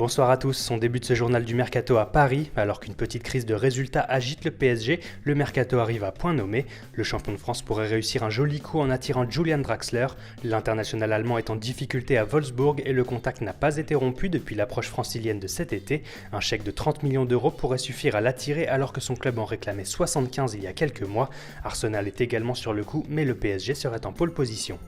Bonsoir à tous, on débute ce journal du Mercato à Paris. Alors qu'une petite crise de résultats agite le PSG, le Mercato arrive à point nommé. Le champion de France pourrait réussir un joli coup en attirant Julian Draxler. L'international allemand est en difficulté à Wolfsburg et le contact n'a pas été rompu depuis l'approche francilienne de cet été. Un chèque de 30 millions d'euros pourrait suffire à l'attirer alors que son club en réclamait 75 il y a quelques mois. Arsenal est également sur le coup, mais le PSG serait en pole position.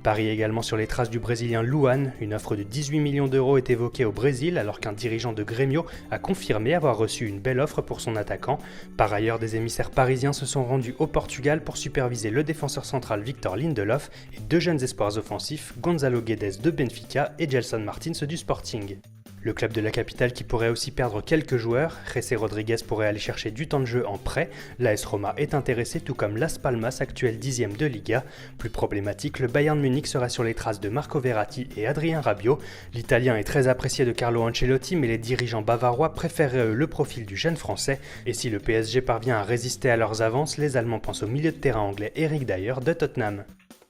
Paris également sur les traces du Brésilien Luan. Une offre de 18 millions d'euros est évoquée au Brésil alors qu'un dirigeant de Grêmio a confirmé avoir reçu une belle offre pour son attaquant. Par ailleurs, des émissaires parisiens se sont rendus au Portugal pour superviser le défenseur central Victor Lindelof et deux jeunes espoirs offensifs, Gonzalo Guedes de Benfica et Gelson Martins du Sporting. Le club de la capitale qui pourrait aussi perdre quelques joueurs, Jessé Rodriguez pourrait aller chercher du temps de jeu en prêt, l'AS Roma est intéressé tout comme Las Palmas, actuel 10e de Liga. Plus problématique, le Bayern Munich sera sur les traces de Marco Verratti et Adrien Rabiot. L'Italien est très apprécié de Carlo Ancelotti, mais les dirigeants bavarois préféreraient le profil du jeune français. Et si le PSG parvient à résister à leurs avances, les Allemands pensent au milieu de terrain anglais Eric Dyer de Tottenham.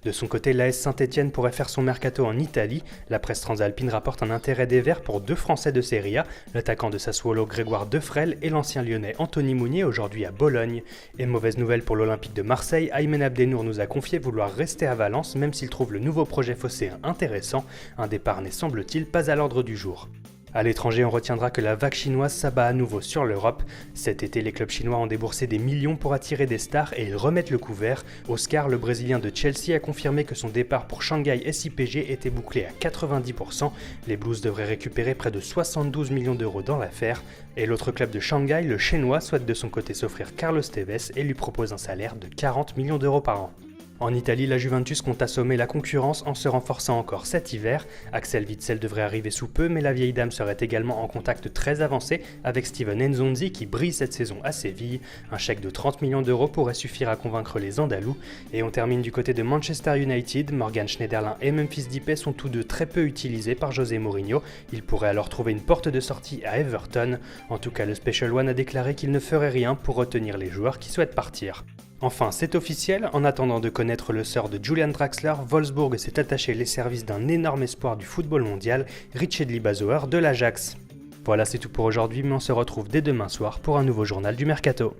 De son côté, l'AS Saint-Etienne pourrait faire son mercato en Italie. La presse transalpine rapporte un intérêt des Verts pour deux Français de Serie A, l'attaquant de Sassuolo Grégoire Defrel et l'ancien Lyonnais Anthony Mounier, aujourd'hui à Bologne. Et mauvaise nouvelle pour l'Olympique de Marseille, Aymen Abdenour nous a confié vouloir rester à Valence même s'il trouve le nouveau projet phocéen intéressant. Un départ n'est semble-t-il pas à l'ordre du jour. À l'étranger, on retiendra que la vague chinoise s'abat à nouveau sur l'Europe. Cet été, les clubs chinois ont déboursé des millions pour attirer des stars et ils remettent le couvert. Oscar, le Brésilien de Chelsea, a confirmé que son départ pour Shanghai SIPG était bouclé à 90%. Les Blues devraient récupérer près de 72 millions d'euros dans l'affaire. Et l'autre club de Shanghai, le Shenhua, souhaite de son côté s'offrir Carlos Tevez et lui propose un salaire de 40 millions d'euros par an. En Italie, la Juventus compte assommer la concurrence en se renforçant encore cet hiver. Axel Witsel devrait arriver sous peu, mais la vieille dame serait également en contact très avancé avec Steven Nzonzi qui brille cette saison à Séville. Un chèque de 30 millions d'euros pourrait suffire à convaincre les Andalous. Et on termine du côté de Manchester United. Morgan Schneiderlin et Memphis Depay sont tous deux très peu utilisés par José Mourinho. Il pourrait alors trouver une porte de sortie à Everton. En tout cas, le Special One a déclaré qu'il ne ferait rien pour retenir les joueurs qui souhaitent partir. Enfin, c'est officiel, en attendant de connaître le sort de Julian Draxler, Wolfsburg s'est attaché les services d'un énorme espoir du football mondial, Richedly Bazoer de l'Ajax. Voilà, c'est tout pour aujourd'hui, mais on se retrouve dès demain soir pour un nouveau journal du Mercato.